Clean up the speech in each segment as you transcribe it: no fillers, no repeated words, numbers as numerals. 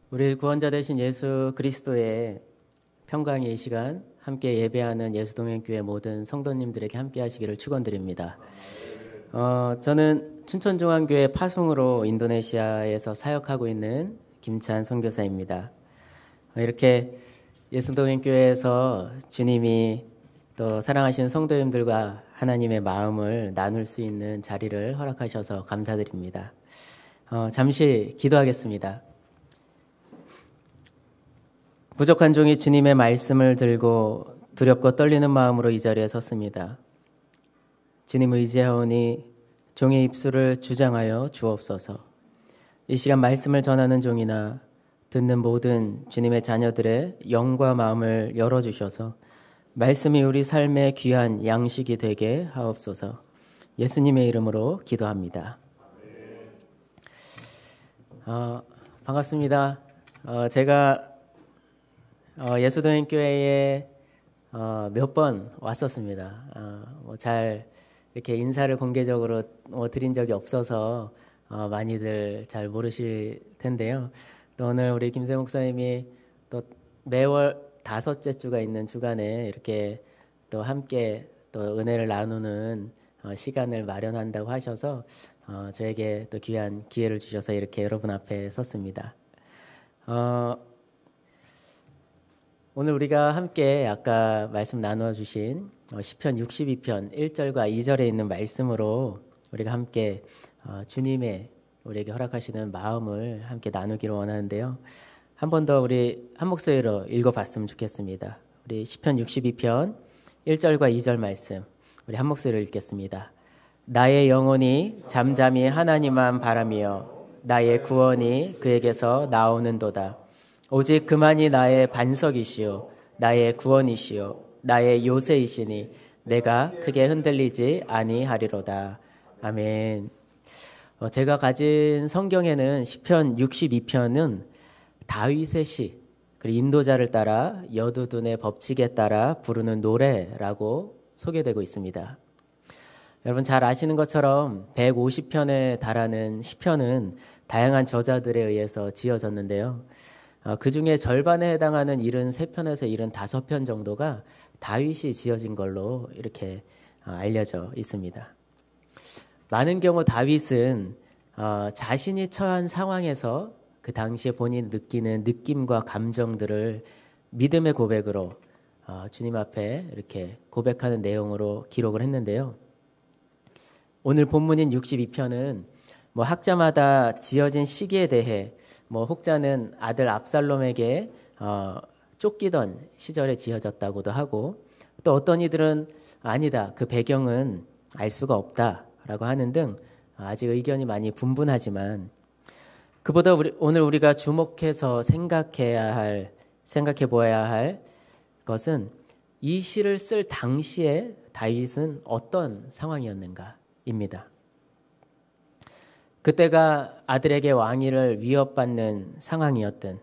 우리 구원자 되신 예수 그리스도의 평강의 이 시간 함께 예배하는 예수동행교회 모든 성도님들에게 함께 하시기를 축원드립니다. 저는 춘천중앙교회 파송으로 인도네시아에서 사역하고 있는 김찬 선교사입니다. 이렇게 예수동행교회에서 주님이 또 사랑하시는 성도님들과 하나님의 마음을 나눌 수 있는 자리를 허락하셔서 감사드립니다. 잠시 기도하겠습니다. 부족한 종이 주님의 말씀을 들고 두렵고 떨리는 마음으로 이 자리에 섰습니다. 주님 의지하오니 종의 입술을 주장하여 주옵소서. 이 시간 말씀을 전하는 종이나 듣는 모든 주님의 자녀들의 영과 마음을 열어주셔서 말씀이 우리 삶의 귀한 양식이 되게 하옵소서. 예수님의 이름으로 기도합니다. 반갑습니다. 제가 예수동행교회에 몇 번 왔었습니다. 잘 이렇게 인사를 공개적으로 드린 적이 없어서 많이들 잘 모르실 텐데요. 또 오늘 우리 김세 목사님이 또 매월 5째 주가 있는 주간에 이렇게 또 함께 또 은혜를 나누는 시간을 마련한다고 하셔서 저에게 또 귀한 기회를 주셔서 이렇게 여러분 앞에 섰습니다. 오늘 우리가 함께 아까 말씀 나눠주신 시편 62편 1절과 2절에 있는 말씀으로 우리가 함께 주님의 우리에게 허락하시는 마음을 함께 나누기를 원하는데요. 한 번 더 우리 한 목소리로 읽어봤으면 좋겠습니다. 우리 시편 62편 1절과 2절 말씀 우리 한 목소리로 읽겠습니다. 나의 영혼이 잠잠히 하나님만 바라며 나의 구원이 그에게서 나오는도다. 오직 그만이 나의 반석이시오 나의 구원이시오 나의 요새이시니 내가 크게 흔들리지 아니하리로다. 아멘. 제가 가진 성경에는 시편 62편은 다윗의 시, 그리고 인도자를 따라 여두둔의 법칙에 따라 부르는 노래라고 소개되고 있습니다. 여러분 잘 아시는 것처럼 150편에 달하는 시편은 다양한 저자들에 의해서 지어졌는데요. 그 중에 절반에 해당하는 73편에서 75편 정도가 다윗이 지어진 걸로 이렇게 알려져 있습니다. 많은 경우 다윗은 자신이 처한 상황에서 그 당시에 본인 느끼는 느낌과 감정들을 믿음의 고백으로 주님 앞에 이렇게 고백하는 내용으로 기록을 했는데요. 오늘 본문인 62편은 학자마다 지어진 시기에 대해 혹자는 아들 압살롬에게 쫓기던 시절에 지어졌다고도 하고 또 어떤 이들은 아니다, 그 배경은 알 수가 없다라고 하는 등 아직 의견이 많이 분분하지만 그보다 오늘 우리가 주목해서 생각해 보아야 할 것은 이 시를 쓸 당시에 다윗은 어떤 상황이었는가입니다. 그때가 아들에게 왕위를 위협받는 상황이었든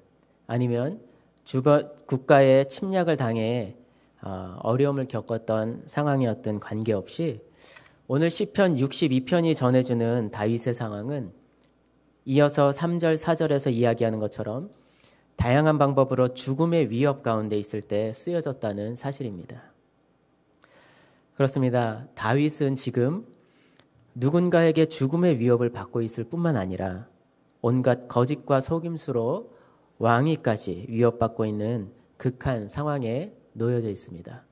아니면 주변 국가의 침략을 당해 어려움을 겪었던 상황이었든 관계없이 오늘 시편 62편이 전해주는 다윗의 상황은 이어서 3절, 4절에서 이야기하는 것처럼 다양한 방법으로 죽음의 위협 가운데 있을 때 쓰여졌다는 사실입니다. 그렇습니다. 다윗은 지금 누군가에게 죽음의 위협을 받고 있을 뿐만 아니라 온갖 거짓과 속임수로 왕위까지 위협받고 있는 극한 상황에 놓여져 있습니다.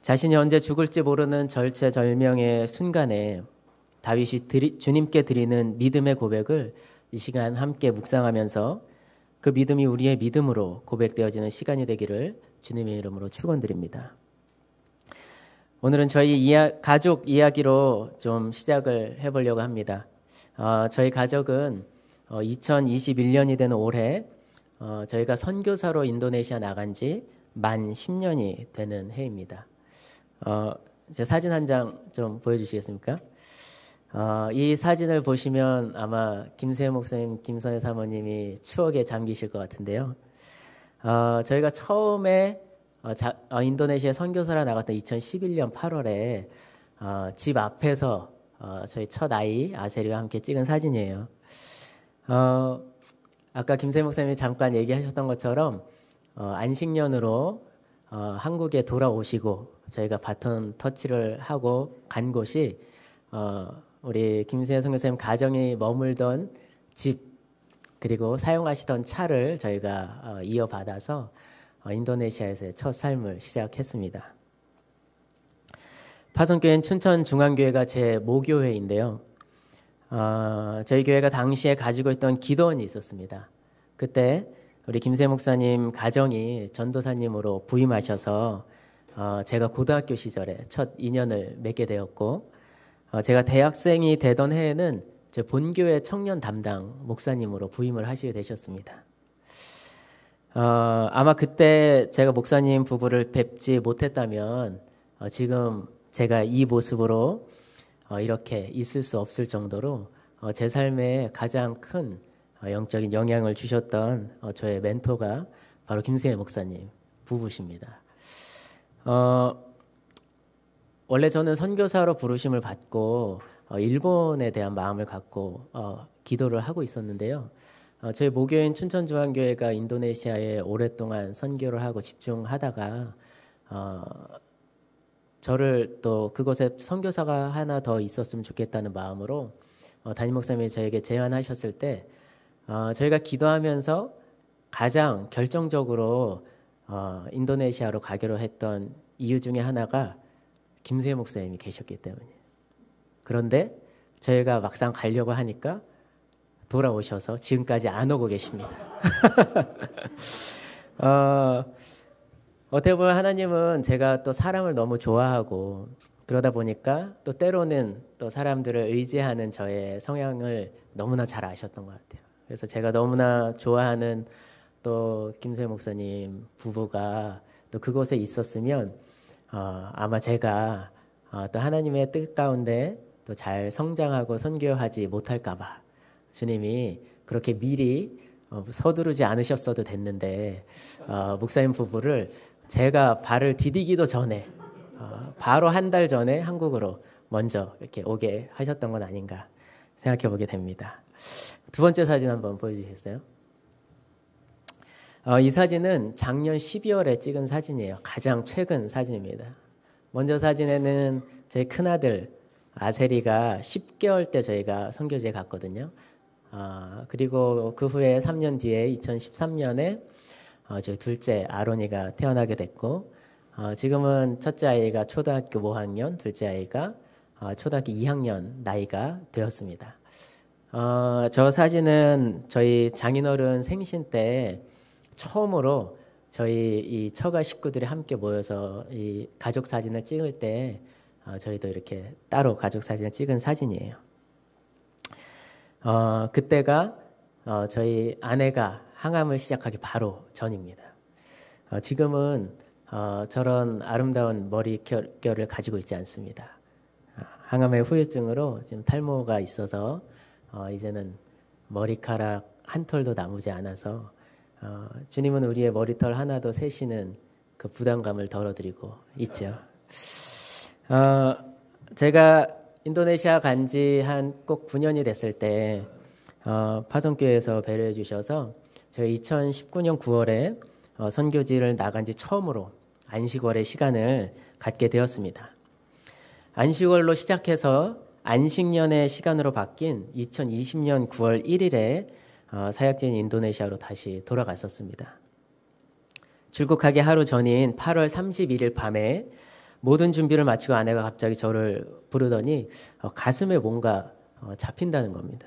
자신이 언제 죽을지 모르는 절체절명의 순간에 다윗이 주님께 드리는 믿음의 고백을 이 시간 함께 묵상하면서 그 믿음이 우리의 믿음으로 고백되어지는 시간이 되기를 주님의 이름으로 축원드립니다. 오늘은 저희 가족 이야기로 좀 시작을 해보려고 합니다. 저희 가족은 2021년이 되는 올해 저희가 선교사로 인도네시아 나간 지 만 10년이 되는 해입니다. 제 사진 한 장 좀 보여주시겠습니까? 이 사진을 보시면 아마 김세현 목사님, 김선혜 사모님이 추억에 잠기실 것 같은데요. 저희가 처음에 인도네시아 선교사로 나갔던 2011년 8월에 집 앞에서 저희 첫 아이 아세리와 함께 찍은 사진이에요. 아까 김세 목사님이 잠깐 얘기하셨던 것처럼 안식년으로 한국에 돌아오시고 저희가 바톤 터치를 하고 간 곳이 우리 김세 선교사님 가정이 머물던 집 그리고 사용하시던 차를 저희가 이어받아서 인도네시아에서의 첫 삶을 시작했습니다. 파송교회는 춘천중앙교회가 제 모교회인데요. 저희 교회가 당시에 가지고 있던 기도원이 있었습니다. 그때 우리 김세 목사님 가정이 전도사님으로 부임하셔서 제가 고등학교 시절에 첫 인연을 맺게 되었고 제가 대학생이 되던 해에는 제 본교회 청년 담당 목사님으로 부임을 하시게 되셨습니다. 아마 그때 제가 목사님 부부를 뵙지 못했다면 지금 제가 이 모습으로 이렇게 있을 수 없을 정도로 제 삶에 가장 큰 영적인 영향을 주셨던 저의 멘토가 바로 김승혜 목사님 부부십니다. 원래 저는 선교사로 부르심을 받고 일본에 대한 마음을 갖고 기도를 하고 있었는데요. 저희 모교인 춘천중앙교회가 인도네시아에 오랫동안 선교를 하고 집중하다가 저를 또 그곳에 선교사가 하나 더 있었으면 좋겠다는 마음으로 담임 목사님이 저에게 제안하셨을 때 저희가 기도하면서 가장 결정적으로 인도네시아로 가기로 했던 이유 중에 하나가 김수혜 목사님이 계셨기 때문이에요. 그런데 저희가 막상 가려고 하니까 돌아오셔서 지금까지 안 오고 계십니다. 어떻게 보면 하나님은 제가 또 사람을 너무 좋아하고 그러다 보니까 또 때로는 또 사람들을 의지하는 저의 성향을 너무나 잘 아셨던 것 같아요. 그래서 제가 너무나 좋아하는 또 김수혜 목사님 부부가 또 그곳에 있었으면 아마 제가 또 하나님의 뜻 가운데 또 잘 성장하고 선교하지 못할까 봐 주님이 그렇게 미리 서두르지 않으셨어도 됐는데 목사님 부부를 제가 발을 디디기도 전에 바로 한 달 전에 한국으로 먼저 이렇게 오게 하셨던 건 아닌가 생각해 보게 됩니다. 두 번째 사진 한번 보여주시겠어요? 이 사진은 작년 12월에 찍은 사진이에요. 가장 최근 사진입니다. 먼저 사진에는 저희 큰아들 아세리가 10개월 때 저희가 선교지에 갔거든요. 그리고 그 후에 3년 뒤에 2013년에 저희 둘째 아론이가 태어나게 됐고 지금은 첫째 아이가 초등학교 5학년, 둘째 아이가 초등학교 2학년 나이가 되었습니다. 저 사진은 저희 장인어른 생신 때 처음으로 저희 이 처가 식구들이 함께 모여서 이 가족 사진을 찍을 때 저희도 이렇게 따로 가족 사진을 찍은 사진이에요. 그때가 저희 아내가 항암을 시작하기 바로 전입니다. 지금은 저런 아름다운 머릿결을 가지고 있지 않습니다. 항암의 후유증으로 지금 탈모가 있어서 이제는 머리카락 한 털도 남지 않아서 주님은 우리의 머리털 하나도 세시는 그 부담감을 덜어드리고 있죠. 제가 인도네시아 간지 한 꼭 9년이 됐을 때 파송교회에서 배려해 주셔서 제가 2019년 9월에 선교지를 나간 지 처음으로 안식월의 시간을 갖게 되었습니다. 안식월로 시작해서 안식년의 시간으로 바뀐 2020년 9월 1일에 사역지인 인도네시아로 다시 돌아갔었습니다. 출국하기 하루 전인 8월 31일 밤에 모든 준비를 마치고 아내가 갑자기 저를 부르더니 가슴에 뭔가 잡힌다는 겁니다.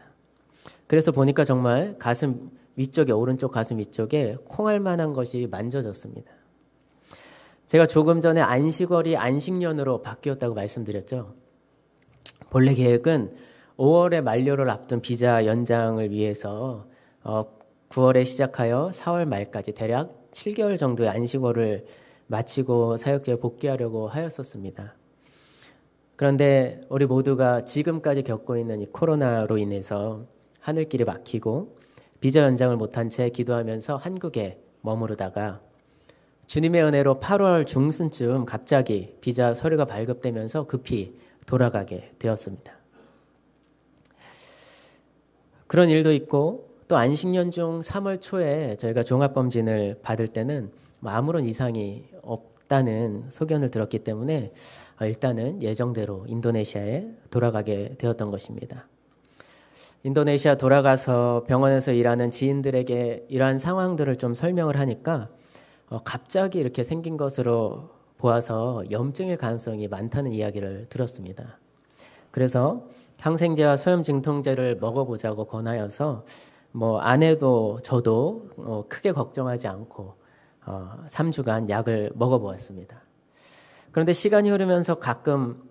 그래서 보니까 정말 가슴 위쪽에, 오른쪽 가슴 위쪽에 콩알 만한 것이 만져졌습니다. 제가 조금 전에 안식월이 안식년으로 바뀌었다고 말씀드렸죠. 본래 계획은 5월에 만료를 앞둔 비자 연장을 위해서 9월에 시작하여 4월 말까지 대략 7개월 정도의 안식월을 마치고 사역지에 복귀하려고 하였었습니다. 그런데 우리 모두가 지금까지 겪고 있는 이 코로나로 인해서 하늘길이 막히고 비자 연장을 못한 채 기도하면서 한국에 머무르다가 주님의 은혜로 8월 중순쯤 갑자기 비자 서류가 발급되면서 급히 돌아가게 되었습니다. 그런 일도 있고 또 안식년 중 3월 초에 저희가 종합검진을 받을 때는 아무런 이상이 없다는 소견을 들었기 때문에 일단은 예정대로 인도네시아에 돌아가게 되었던 것입니다. 인도네시아 돌아가서 병원에서 일하는 지인들에게 이러한 상황들을 좀 설명을 하니까 갑자기 이렇게 생긴 것으로 보아서 염증일 가능성이 많다는 이야기를 들었습니다. 그래서 항생제와 소염증통제를 먹어보자고 권하여서 아내도 저도 크게 걱정하지 않고 3주간 약을 먹어보았습니다. 그런데 시간이 흐르면서 가끔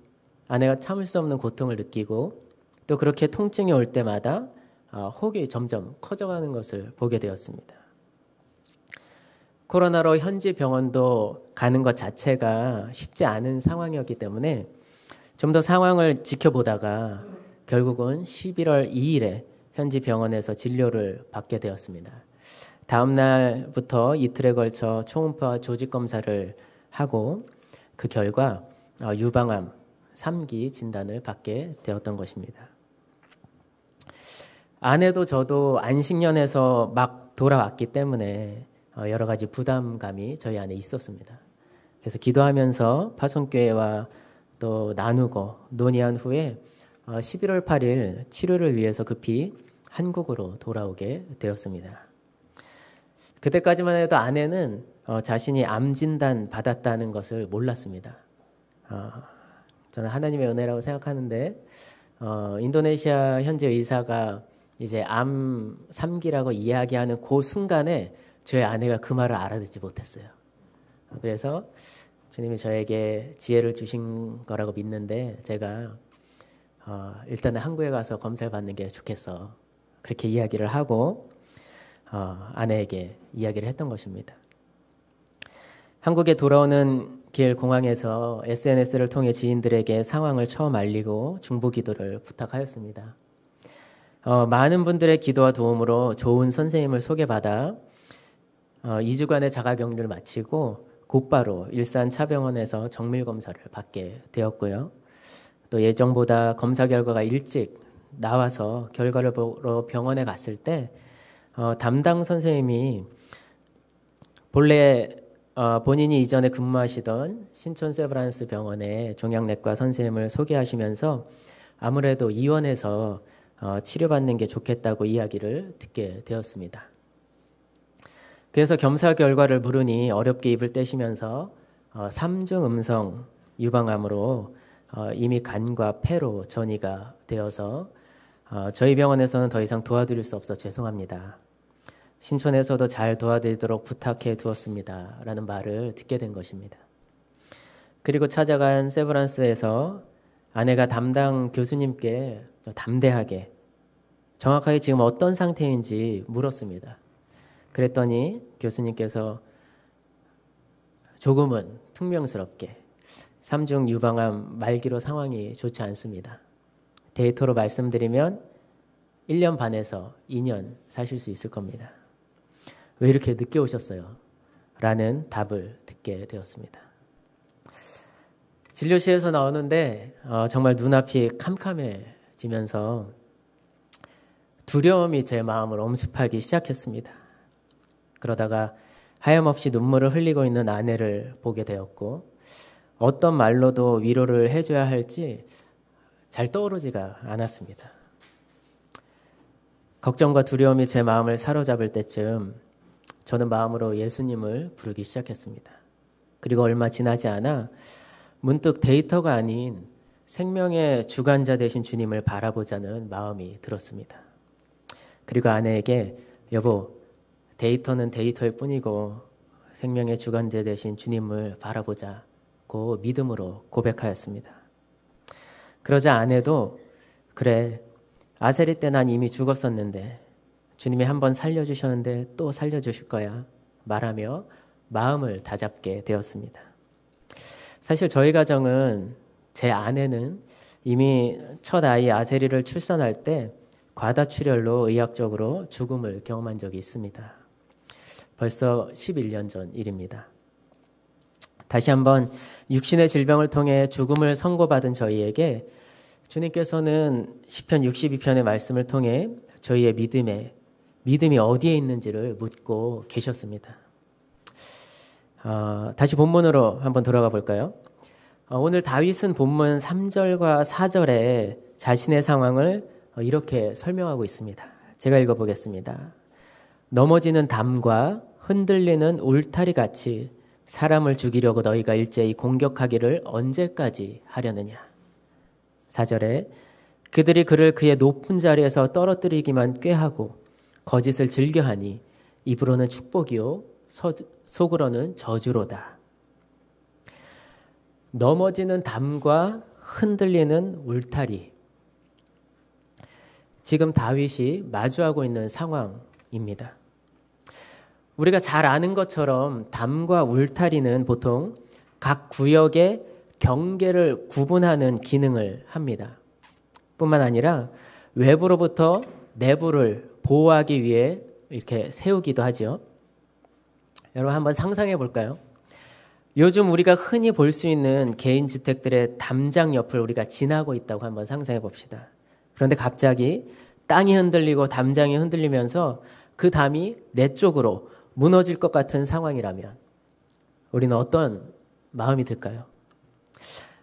아내가 참을 수 없는 고통을 느끼고 또 그렇게 통증이 올 때마다 혹이 점점 커져가는 것을 보게 되었습니다. 코로나로 현지 병원도 가는 것 자체가 쉽지 않은 상황이었기 때문에 좀 더 상황을 지켜보다가 결국은 11월 2일에 현지 병원에서 진료를 받게 되었습니다. 다음 날부터 이틀에 걸쳐 초음파 조직 검사를 하고 그 결과 유방암 3기 진단을 받게 되었던 것입니다. 아내도 저도 안식년에서 막 돌아왔기 때문에 여러 가지 부담감이 저희 안에 있었습니다. 그래서 기도하면서 파송교회와 또 나누고 논의한 후에 11월 8일 치료를 위해서 급히 한국으로 돌아오게 되었습니다. 그때까지만 해도 아내는 자신이 암 진단 받았다는 것을 몰랐습니다. 저는 하나님의 은혜라고 생각하는데 인도네시아 현지 의사가 이제 암 3기라고 이야기하는 그 순간에 저희 아내가 그 말을 알아듣지 못했어요. 그래서 주님이 저에게 지혜를 주신 거라고 믿는데 제가 일단은 한국에 가서 검사를 받는 게 좋겠어. 그렇게 이야기를 하고 아내에게 이야기를 했던 것입니다. 한국에 돌아오는 길 공항에서 SNS를 통해 지인들에게 상황을 처음 알리고 중보기도를 부탁하였습니다. 많은 분들의 기도와 도움으로 좋은 선생님을 소개받아 2주간의 자가격리를 마치고 곧바로 일산 차병원에서 정밀검사를 받게 되었고요. 또 예정보다 검사 결과가 일찍 나와서 결과를 보러 병원에 갔을 때 담당 선생님이 본래 본인이 이전에 근무하시던 신촌 세브란스 병원의 종양내과 선생님을 소개하시면서 아무래도 입원해서 치료받는 게 좋겠다고 이야기를 듣게 되었습니다. 그래서 검사 결과를 물으니 어렵게 입을 떼시면서 3중 음성 유방암으로 이미 간과 폐로 전이가 되어서 저희 병원에서는 더 이상 도와드릴 수 없어 죄송합니다. 신촌에서도 잘 도와드리도록 부탁해 두었습니다. 라는 말을 듣게 된 것입니다. 그리고 찾아간 세브란스에서 아내가 담당 교수님께 담대하게 정확하게 지금 어떤 상태인지 물었습니다. 그랬더니 교수님께서 조금은 퉁명스럽게 3중 유방암 말기로 상황이 좋지 않습니다. 데이터로 말씀드리면 1년 반에서 2년 사실 수 있을 겁니다. 왜 이렇게 늦게 오셨어요? 라는 답을 듣게 되었습니다. 진료실에서 나오는데 정말 눈앞이 캄캄해지면서 두려움이 제 마음을 엄습하기 시작했습니다. 그러다가 하염없이 눈물을 흘리고 있는 아내를 보게 되었고 어떤 말로도 위로를 해줘야 할지 잘 떠오르지가 않았습니다. 걱정과 두려움이 제 마음을 사로잡을 때쯤 저는 마음으로 예수님을 부르기 시작했습니다. 그리고 얼마 지나지 않아 문득 데이터가 아닌 생명의 주관자 되신 주님을 바라보자는 마음이 들었습니다. 그리고 아내에게 여보, 데이터는 데이터일 뿐이고 생명의 주관자 되신 주님을 바라보자고 믿음으로 고백하였습니다. 그러자 아내도 그래, 아세리 때 난 이미 죽었었는데 주님이 한번 살려주셨는데 또 살려주실 거야 말하며 마음을 다잡게 되었습니다. 사실 저희 가정은 제 아내는 이미 첫 아이 아세리를 출산할 때 과다출혈로 의학적으로 죽음을 경험한 적이 있습니다. 벌써 11년 전 일입니다. 다시 한번 육신의 질병을 통해 죽음을 선고받은 저희에게 주님께서는 시편 62편의 말씀을 통해 저희의 믿음에 믿음이 어디에 있는지를 묻고 계셨습니다. 다시 본문으로 한번 돌아가 볼까요? 오늘 다윗은 본문 3절과 4절에 자신의 상황을 이렇게 설명하고 있습니다. 제가 읽어보겠습니다. 넘어지는 담과 흔들리는 울타리 같이 사람을 죽이려고 너희가 일제히 공격하기를 언제까지 하려느냐. 4절에 그들이 그를 그의 높은 자리에서 떨어뜨리기만 꾀하고 거짓을 즐겨하니 입으로는 축복이요 속으로는 저주로다. 넘어지는 담과 흔들리는 울타리. 지금 다윗이 마주하고 있는 상황입니다. 우리가 잘 아는 것처럼 담과 울타리는 보통 각 구역의 경계를 구분하는 기능을 합니다. 뿐만 아니라 외부로부터 내부를 보호하기 위해 이렇게 세우기도 하죠. 여러분 한번 상상해 볼까요? 요즘 우리가 흔히 볼 수 있는 개인주택들의 담장 옆을 우리가 지나고 있다고 한번 상상해 봅시다. 그런데 갑자기 땅이 흔들리고 담장이 흔들리면서 그 담이 내 쪽으로 무너질 것 같은 상황이라면 우리는 어떤 마음이 들까요?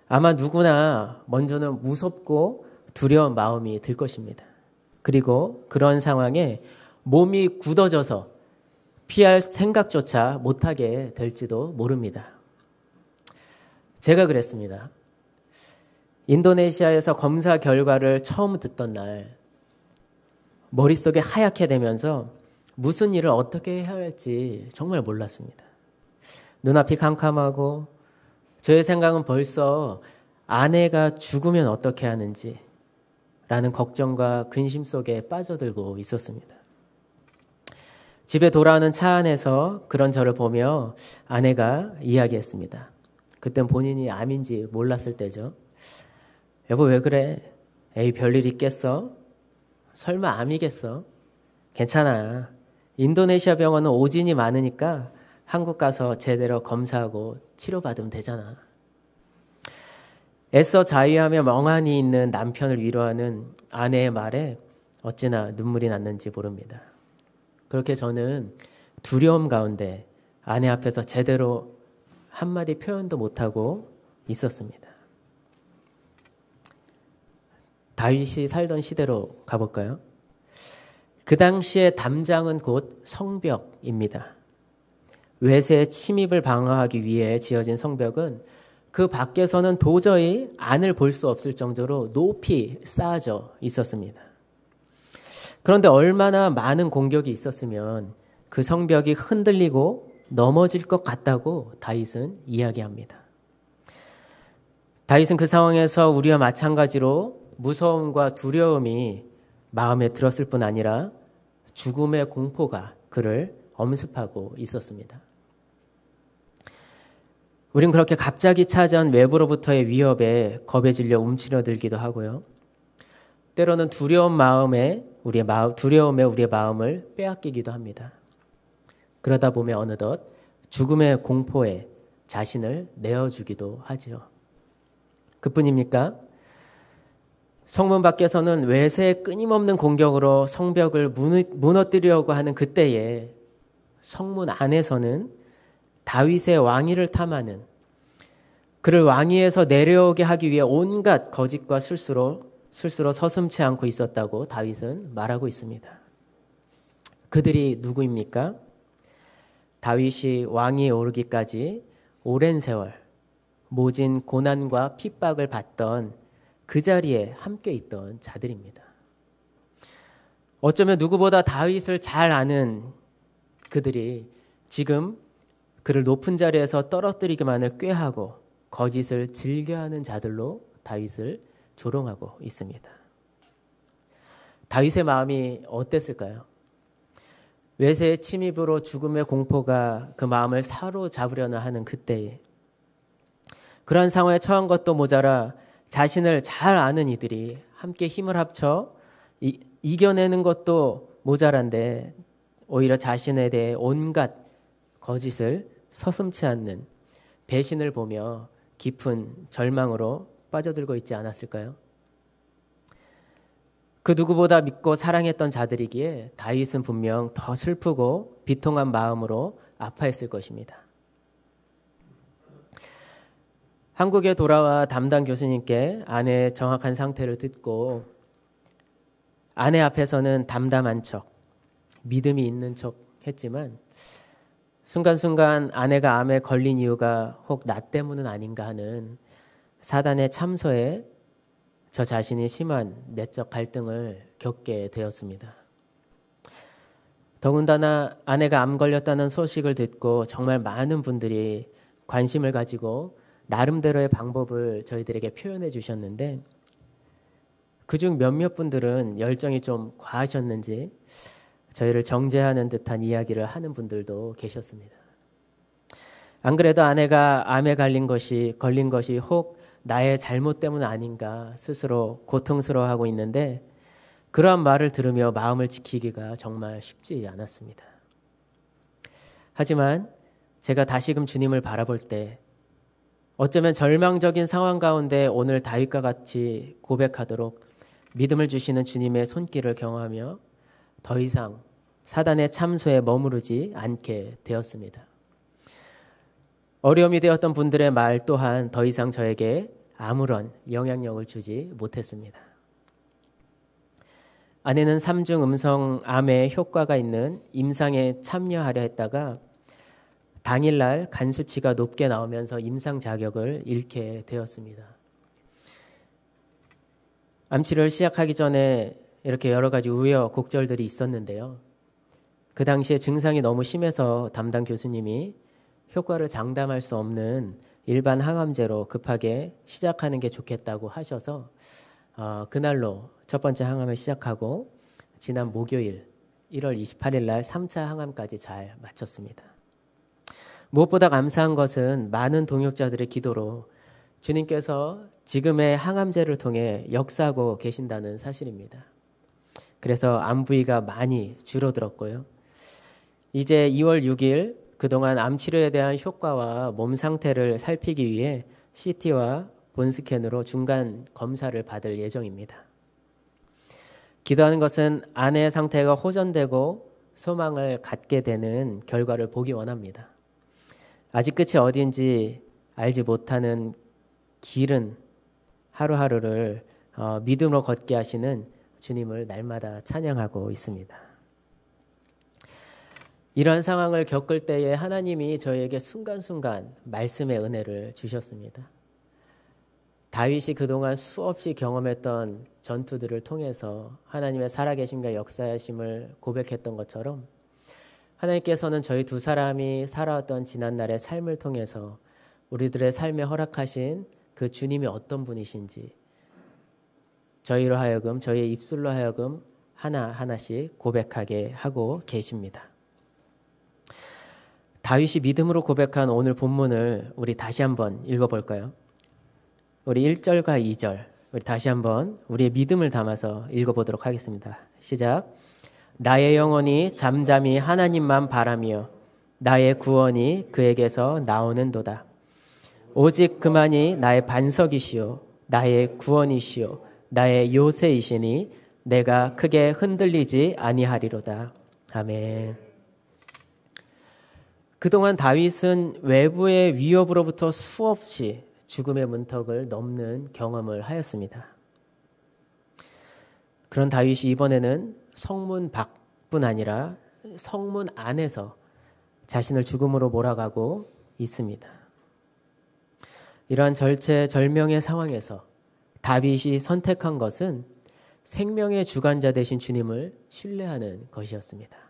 아마 누구나 먼저는 무섭고 두려운 마음이 들 것입니다. 그리고 그런 상황에 몸이 굳어져서 피할 생각조차 못하게 될지도 모릅니다. 제가 그랬습니다. 인도네시아에서 검사 결과를 처음 듣던 날 머릿속에 하얗게 되면서 무슨 일을 어떻게 해야 할지 정말 몰랐습니다. 눈앞이 캄캄하고 저의 생각은 벌써 아내가 죽으면 어떻게 하는지 라는 걱정과 근심 속에 빠져들고 있었습니다. 집에 돌아오는 차 안에서 그런 저를 보며 아내가 이야기했습니다. 그땐 본인이 암인지 몰랐을 때죠. 여보 왜 그래? 에이 별일 있겠어? 설마 암이겠어? 괜찮아. 인도네시아 병원은 오진이 많으니까 한국 가서 제대로 검사하고 치료받으면 되잖아. 애써 자위하며 멍하니 있는 남편을 위로하는 아내의 말에 어찌나 눈물이 났는지 모릅니다. 그렇게 저는 두려움 가운데 아내 앞에서 제대로 한마디 표현도 못하고 있었습니다. 다윗이 살던 시대로 가볼까요? 그 당시에 담장은 곧 성벽입니다. 외세의 침입을 방어하기 위해 지어진 성벽은 그 밖에서는 도저히 안을 볼 수 없을 정도로 높이 쌓아져 있었습니다. 그런데 얼마나 많은 공격이 있었으면 그 성벽이 흔들리고 넘어질 것 같다고 다윗은 이야기합니다. 다윗은 그 상황에서 우리와 마찬가지로 무서움과 두려움이 마음에 들었을 뿐 아니라 죽음의 공포가 그를 엄습하고 있었습니다. 우린 그렇게 갑자기 찾아온 외부로부터의 위협에 겁에 질려 움츠러들기도 하고요. 때로는 두려움에 우리의 마음을 빼앗기기도 합니다. 그러다 보면 어느덧 죽음의 공포에 자신을 내어주기도 하죠. 그뿐입니까? 성문 밖에서는 외세의 끊임없는 공격으로 성벽을 무너뜨리려고 하는 그때에 성문 안에서는 다윗의 왕위를 탐하는 그를 왕위에서 내려오게 하기 위해 온갖 거짓과 술수로 서슴지 않고 있었다고 다윗은 말하고 있습니다. 그들이 누구입니까? 다윗이 왕위에 오르기까지 오랜 세월 모진 고난과 핍박을 받던 그 자리에 함께 있던 자들입니다. 어쩌면 누구보다 다윗을 잘 아는 그들이 지금 그를 높은 자리에서 떨어뜨리기만을 꾀하고 거짓을 즐겨하는 자들로 다윗을 조롱하고 있습니다. 다윗의 마음이 어땠을까요? 외세의 침입으로 죽음의 공포가 그 마음을 사로잡으려나 하는 그때에 그러한 상황에 처한 것도 모자라 자신을 잘 아는 이들이 함께 힘을 합쳐 이겨내는 것도 모자란데 오히려 자신에 대해 온갖 거짓을 서슴지 않는 배신을 보며 깊은 절망으로 빠져들고 있지 않았을까요? 그 누구보다 믿고 사랑했던 자들이기에 다윗은 분명 더 슬프고 비통한 마음으로 아파했을 것입니다. 한국에 돌아와 담당 교수님께 아내의 정확한 상태를 듣고 아내 앞에서는 담담한 척, 믿음이 있는 척 했지만 순간순간 아내가 암에 걸린 이유가 혹 나 때문은 아닌가 하는 사단의 참소에 저 자신이 심한 내적 갈등을 겪게 되었습니다. 더군다나 아내가 암 걸렸다는 소식을 듣고 정말 많은 분들이 관심을 가지고 나름대로의 방법을 저희들에게 표현해 주셨는데 그중 몇몇 분들은 열정이 좀 과하셨는지 저희를 정죄하는 듯한 이야기를 하는 분들도 계셨습니다. 안 그래도 아내가 암에 걸린 것이 혹 나의 잘못 때문 아닌가 스스로 고통스러워하고 있는데 그러한 말을 들으며 마음을 지키기가 정말 쉽지 않았습니다. 하지만 제가 다시금 주님을 바라볼 때 어쩌면 절망적인 상황 가운데 오늘 다윗과 같이 고백하도록 믿음을 주시는 주님의 손길을 경험하며 더 이상 사단의 참소에 머무르지 않게 되었습니다. 어려움이 되었던 분들의 말 또한 더 이상 저에게 아무런 영향력을 주지 못했습니다. 아내는 3중 음성 암에 효과가 있는 임상에 참여하려 했다가 당일날 간 수치가 높게 나오면서 임상 자격을 잃게 되었습니다. 암치료를 시작하기 전에 이렇게 여러 가지 우여곡절들이 있었는데요. 그 당시에 증상이 너무 심해서 담당 교수님이 효과를 장담할 수 없는 일반 항암제로 급하게 시작하는 게 좋겠다고 하셔서 그날로 첫 번째 항암을 시작하고 지난 목요일 1월 28일 날 3차 항암까지 잘 마쳤습니다. 무엇보다 감사한 것은 많은 동역자들의 기도로 주님께서 지금의 항암제를 통해 역사하고 계신다는 사실입니다. 그래서 암 부위가 많이 줄어들었고요. 이제 2월 6일 그동안 암 치료에 대한 효과와 몸 상태를 살피기 위해 CT와 본스캔으로 중간 검사를 받을 예정입니다. 기도하는 것은 아내의 상태가 호전되고 소망을 갖게 되는 결과를 보기 원합니다. 아직 끝이 어디인지 알지 못하는 길은 하루하루를 믿음으로 걷게 하시는 주님을 날마다 찬양하고 있습니다. 이러한 상황을 겪을 때에 하나님이 저에게 순간순간 말씀의 은혜를 주셨습니다. 다윗이 그동안 수없이 경험했던 전투들을 통해서 하나님의 살아계심과 역사하심을 고백했던 것처럼 하나님께서는 저희 두 사람이 살아왔던 지난날의 삶을 통해서 우리들의 삶에 허락하신 그 주님이 어떤 분이신지 저희로 하여금 저희의 입술로 하여금 하나하나씩 고백하게 하고 계십니다. 다윗이 믿음으로 고백한 오늘 본문을 우리 다시 한번 읽어볼까요? 우리 1절과 2절 우리 다시 한번 우리의 믿음을 담아서 읽어보도록 하겠습니다. 시작. 나의 영혼이 잠잠히 하나님만 바라며 나의 구원이 그에게서 나오는도다. 오직 그만이 나의 반석이시요 나의 구원이시요 나의 요새이시니 내가 크게 흔들리지 아니하리로다. 아멘. 그동안 다윗은 외부의 위협으로부터 수없이 죽음의 문턱을 넘는 경험을 하였습니다. 그런 다윗이 이번에는 성문 밖뿐 아니라 성문 안에서 자신을 죽음으로 몰아가고 있습니다. 이러한 절체절명의 상황에서 다윗이 선택한 것은 생명의 주관자 되신 주님을 신뢰하는 것이었습니다.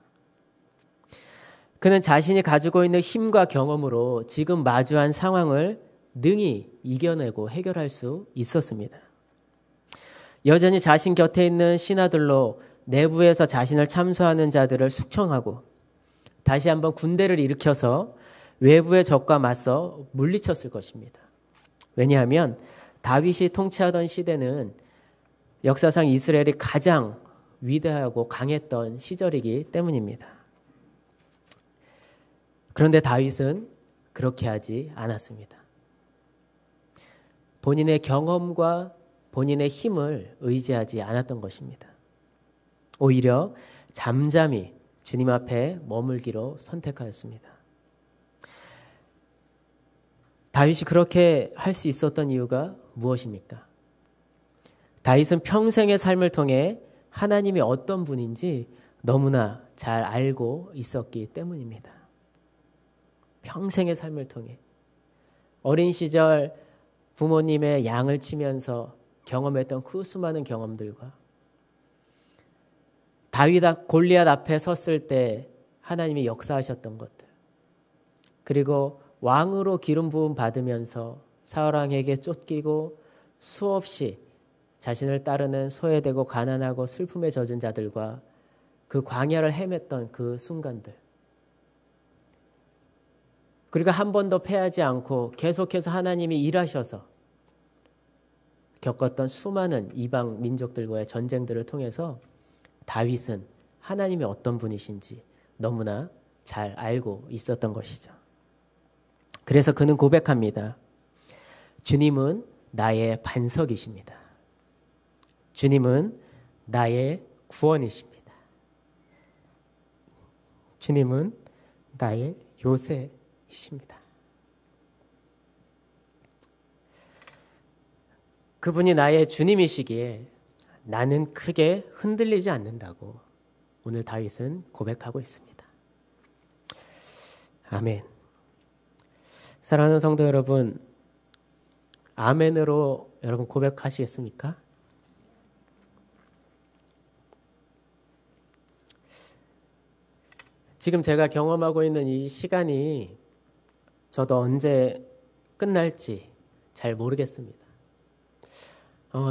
그는 자신이 가지고 있는 힘과 경험으로 지금 마주한 상황을 능히 이겨내고 해결할 수 있었습니다. 여전히 자신 곁에 있는 신하들로 내부에서 자신을 참소하는 자들을 숙청하고 다시 한번 군대를 일으켜서 외부의 적과 맞서 물리쳤을 것입니다. 왜냐하면 다윗이 통치하던 시대는 역사상 이스라엘이 가장 위대하고 강했던 시절이기 때문입니다. 그런데 다윗은 그렇게 하지 않았습니다. 본인의 경험과 본인의 힘을 의지하지 않았던 것입니다. 오히려 잠잠히 주님 앞에 머물기로 선택하였습니다. 다윗이 그렇게 할 수 있었던 이유가 무엇입니까? 다윗은 평생의 삶을 통해 하나님이 어떤 분인지 너무나 잘 알고 있었기 때문입니다. 평생의 삶을 통해 어린 시절 부모님의 양을 치면서 경험했던 그 수많은 경험들과 다윗 골리앗 앞에 섰을 때 하나님이 역사하셨던 것들, 그리고 왕으로 기름 부음 받으면서 사울 왕에게 쫓기고 수없이 자신을 따르는 소외되고 가난하고 슬픔에 젖은 자들과 그 광야를 헤맸던 그 순간들, 그리고 한 번도 패하지 않고 계속해서 하나님이 일하셔서 겪었던 수많은 이방 민족들과의 전쟁들을 통해서 다윗은 하나님이 어떤 분이신지 너무나 잘 알고 있었던 것이죠. 그래서 그는 고백합니다. 주님은 나의 반석이십니다. 주님은 나의 구원이십니다. 주님은 나의 요새이십니다. 그분이 나의 주님이시기에 나는 크게 흔들리지 않는다고 오늘 다윗은 고백하고 있습니다. 아멘. 사랑하는 성도 여러분, 아멘으로 여러분 고백하시겠습니까? 지금 제가 경험하고 있는 이 시간이 저도 언제 끝날지 잘 모르겠습니다.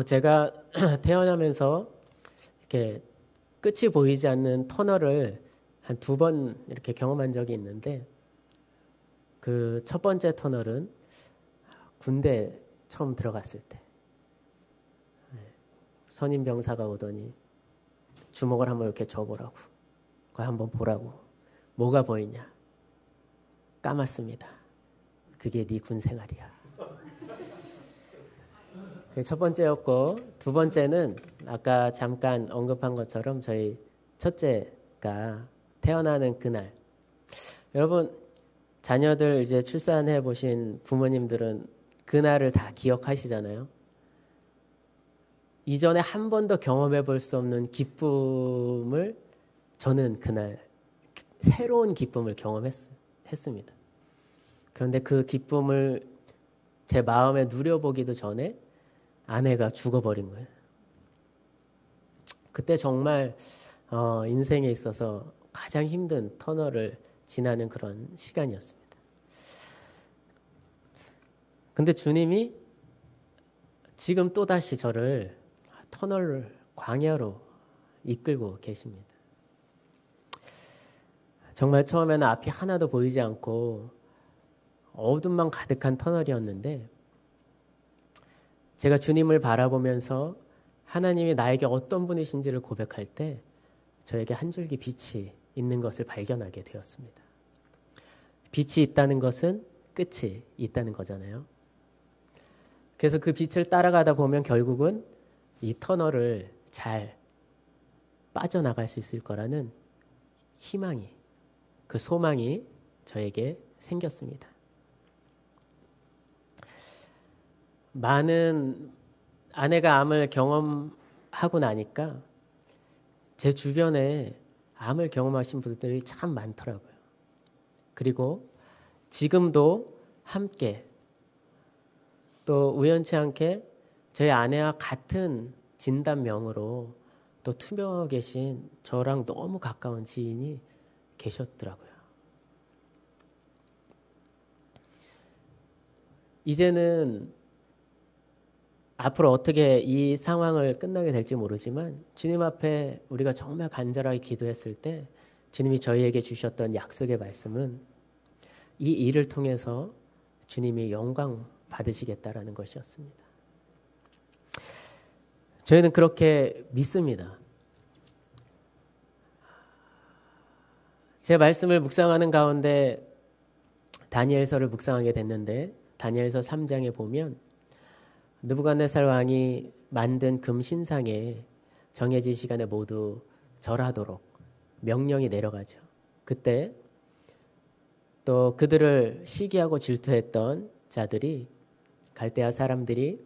제가 태어나면서 이렇게 끝이 보이지 않는 터널을 한 2번 이렇게 경험한 적이 있는데, 그 첫 번째 터널은 군대 처음 들어갔을 때 선임 병사가 오더니 주먹을 한번 이렇게 줘보라고, 그거 한번 보라고. 뭐가 보이냐? 까맣습니다. 그게 네 군생활이야. 그게 첫 번째였고, 2번째는 아까 잠깐 언급한 것처럼 저희 첫째가 태어나는 그날. 여러분, 자녀들 이제 출산해 보신 부모님들은 그날을 다 기억하시잖아요. 이전에 한 번도 경험해 볼 수 없는 기쁨을 저는 그날 새로운 기쁨을 경험했습니다. 그런데 그 기쁨을 제 마음에 누려보기도 전에 아내가 죽어버린 거예요. 그때 정말 인생에 있어서 가장 힘든 터널을 지나는 그런 시간이었습니다. 근데 주님이 지금 또다시 저를 터널 광야로 이끌고 계십니다. 정말 처음에는 앞이 하나도 보이지 않고 어둠만 가득한 터널이었는데, 제가 주님을 바라보면서 하나님이 나에게 어떤 분이신지를 고백할 때 저에게 한 줄기 빛이 있는 것을 발견하게 되었습니다. 빛이 있다는 것은 끝이 있다는 거잖아요. 그래서 그 빛을 따라가다 보면 결국은 이 터널을 잘 빠져나갈 수 있을 거라는 희망이, 그 소망이 저에게 생겼습니다. 많은 아내가 암을 경험하고 나니까 제 주변에 암을 경험하신 분들이 참 많더라고요. 그리고 지금도 함께 또 우연치 않게 저희 아내와 같은 진단명으로 또 투병하고 계신 저랑 너무 가까운 지인이 계셨더라고요. 이제는 앞으로 어떻게 이 상황을 끝나게 될지 모르지만 주님 앞에 우리가 정말 간절하게 기도했을 때 주님이 저희에게 주셨던 약속의 말씀은 이 일을 통해서 주님이 영광 받으시겠다라는 것이었습니다. 저희는 그렇게 믿습니다. 제 말씀을 묵상하는 가운데 다니엘서를 묵상하게 됐는데, 다니엘서 3장에 보면 느부갓네살 왕이 만든 금 신상에 정해진 시간에 모두 절하도록 명령이 내려가죠. 그때 또 그들을 시기하고 질투했던 자들이, 갈대아 사람들이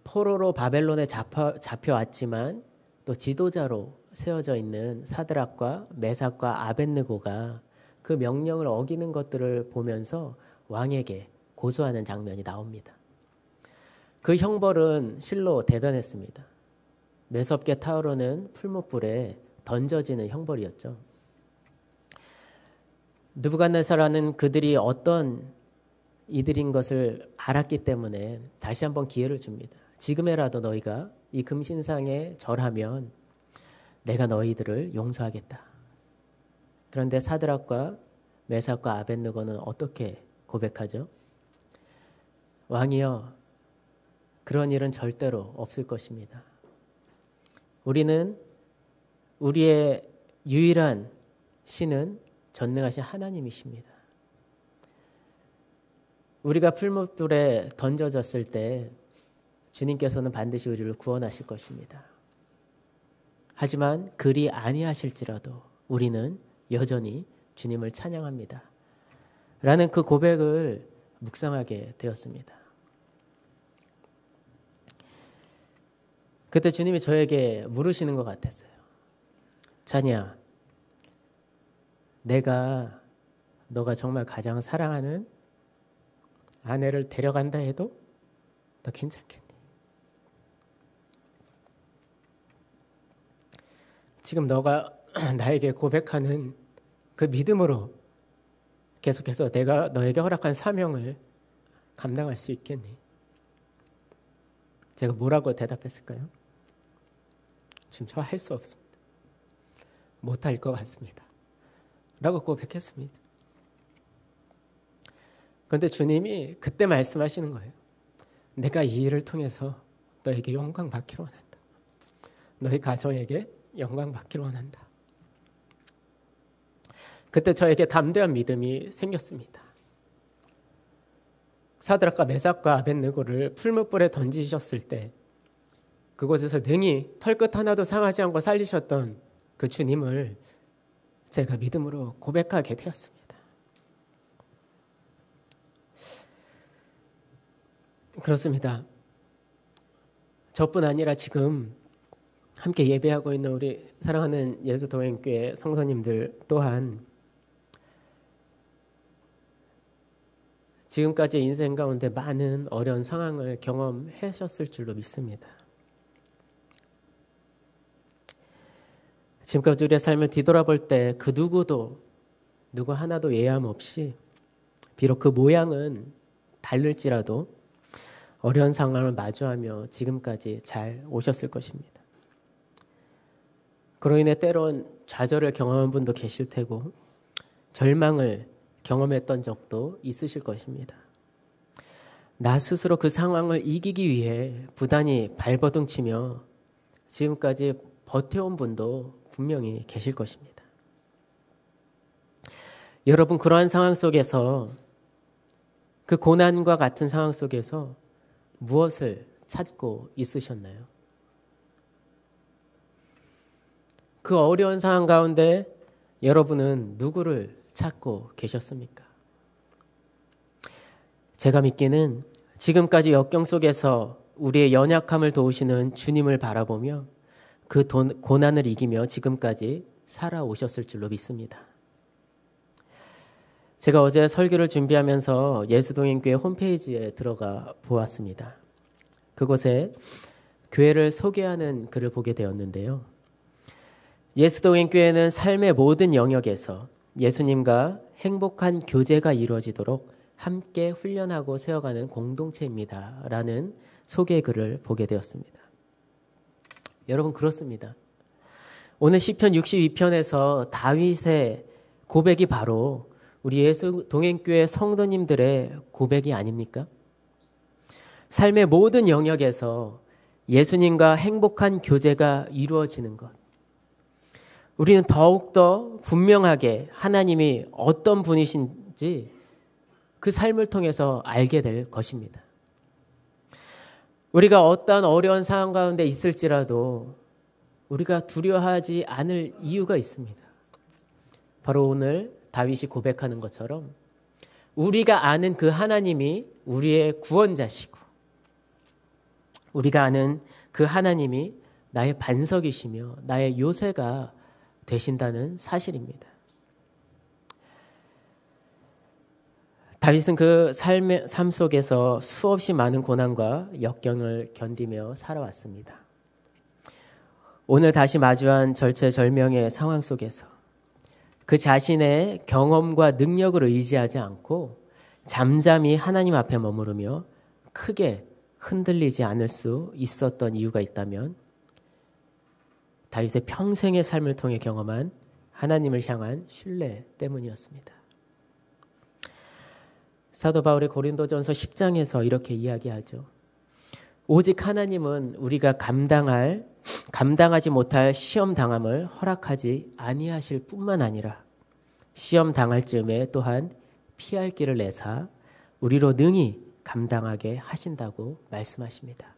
포로로 바벨론에 잡혀왔지만 또 지도자로 세워져 있는 사드락과 메삭과 아벳느고가 그 명령을 어기는 것들을 보면서 왕에게 고소하는 장면이 나옵니다. 그 형벌은 실로 대단했습니다. 매섭게 타오르는 풀무불에 던져지는 형벌이었죠. 느부갓네살은 그들이 어떤 이들인 것을 알았기 때문에 다시 한번 기회를 줍니다. 지금에라도 너희가 이 금신상에 절하면 내가 너희들을 용서하겠다. 그런데 사드락과 메삭과 아벳느고는 어떻게 고백하죠? 왕이여, 그런 일은 절대로 없을 것입니다. 우리는 우리의 유일한 신은 전능하신 하나님이십니다. 우리가 풀무불에 던져졌을 때 주님께서는 반드시 우리를 구원하실 것입니다. 하지만 그리 아니하실지라도 우리는 여전히 주님을 찬양합니다. 라는 그 고백을 묵상하게 되었습니다. 그때 주님이 저에게 물으시는 것 같았어요. 자냐, 너가 정말 가장 사랑하는 아내를 데려간다 해도 너 괜찮겠니? 지금 너가 나에게 고백하는 그 믿음으로 계속해서 내가 너에게 허락한 사명을 감당할 수 있겠니? 제가 뭐라고 대답했을까요? 지금 저 할 수 없습니다. 못할 것 같습니다. 라고 고백했습니다. 그런데 주님이 그때 말씀하시는 거예요. 내가 이 일을 통해서 너에게 영광 받기를 원한다. 너희 가정에게 영광 받기를 원한다. 그때 저에게 담대한 믿음이 생겼습니다. 사드락과 메삭과 아벳느고를 풀무불에 던지셨을 때 그곳에서 능히 털끝 하나도 상하지 않고 살리셨던 그 주님을 제가 믿음으로 고백하게 되었습니다. 그렇습니다. 저뿐 아니라 지금 함께 예배하고 있는 우리 사랑하는 예수동행교회 성도님들 또한 지금까지 인생 가운데 많은 어려운 상황을 경험하셨을 줄로 믿습니다. 지금까지 우리의 삶을 뒤돌아볼 때 그 누구 하나도 예함 없이 비록 그 모양은 다를지라도 어려운 상황을 마주하며 지금까지 잘 오셨을 것입니다. 그로 인해 때론 좌절을 경험한 분도 계실 테고 절망을 경험했던 적도 있으실 것입니다. 나 스스로 그 상황을 이기기 위해 부단히 발버둥치며 지금까지 버텨온 분도 분명히 계실 것입니다. 여러분, 그러한 상황 속에서 그 고난과 같은 상황 속에서 무엇을 찾고 있으셨나요? 그 어려운 상황 가운데 여러분은 누구를 찾고 계셨습니까? 제가 믿기는 지금까지 역경 속에서 우리의 연약함을 도우시는 주님을 바라보며 그 고난을 이기며 지금까지 살아오셨을 줄로 믿습니다. 제가 어제 설교를 준비하면서 예수동행교회 홈페이지에 들어가 보았습니다. 그곳에 교회를 소개하는 글을 보게 되었는데요. 예수동행교회는 삶의 모든 영역에서 예수님과 행복한 교제가 이루어지도록 함께 훈련하고 세워가는 공동체입니다. 라는 소개 글을 보게 되었습니다. 여러분, 그렇습니다. 오늘 시편 62편에서 다윗의 고백이 바로 우리 예수동행교회 성도님들의 고백이 아닙니까? 삶의 모든 영역에서 예수님과 행복한 교제가 이루어지는 것. 우리는 더욱더 분명하게 하나님이 어떤 분이신지 그 삶을 통해서 알게 될 것입니다. 우리가 어떤 어려운 상황 가운데 있을지라도 우리가 두려워하지 않을 이유가 있습니다. 바로 오늘 다윗이 고백하는 것처럼 우리가 아는 그 하나님이 우리의 구원자시고 우리가 아는 그 하나님이 나의 반석이시며 나의 요새가 되신다는 사실입니다. 다윗은 그 삶 속에서 수없이 많은 고난과 역경을 견디며 살아왔습니다. 오늘 다시 마주한 절체절명의 상황 속에서 그 자신의 경험과 능력을 의지하지 않고 잠잠히 하나님 앞에 머무르며 크게 흔들리지 않을 수 있었던 이유가 있다면 다윗의 평생의 삶을 통해 경험한 하나님을 향한 신뢰 때문이었습니다. 사도 바울의 고린도전서 10장에서 이렇게 이야기하죠. 오직 하나님은 우리가 감당하지 못할 시험 당함을 허락하지 아니하실 뿐만 아니라 시험 당할 즈음에 또한 피할 길을 내사 우리로 능히 감당하게 하신다고 말씀하십니다.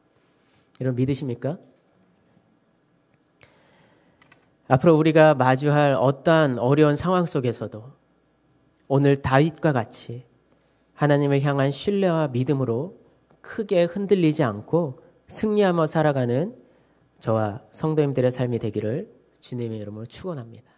여러분 믿으십니까? 앞으로 우리가 마주할 어떠한 어려운 상황 속에서도 오늘 다윗과 같이 하나님을 향한 신뢰와 믿음으로 크게 흔들리지 않고 승리하며 살아가는 저와 성도님들의 삶이 되기를 주님의 이름으로 축원합니다.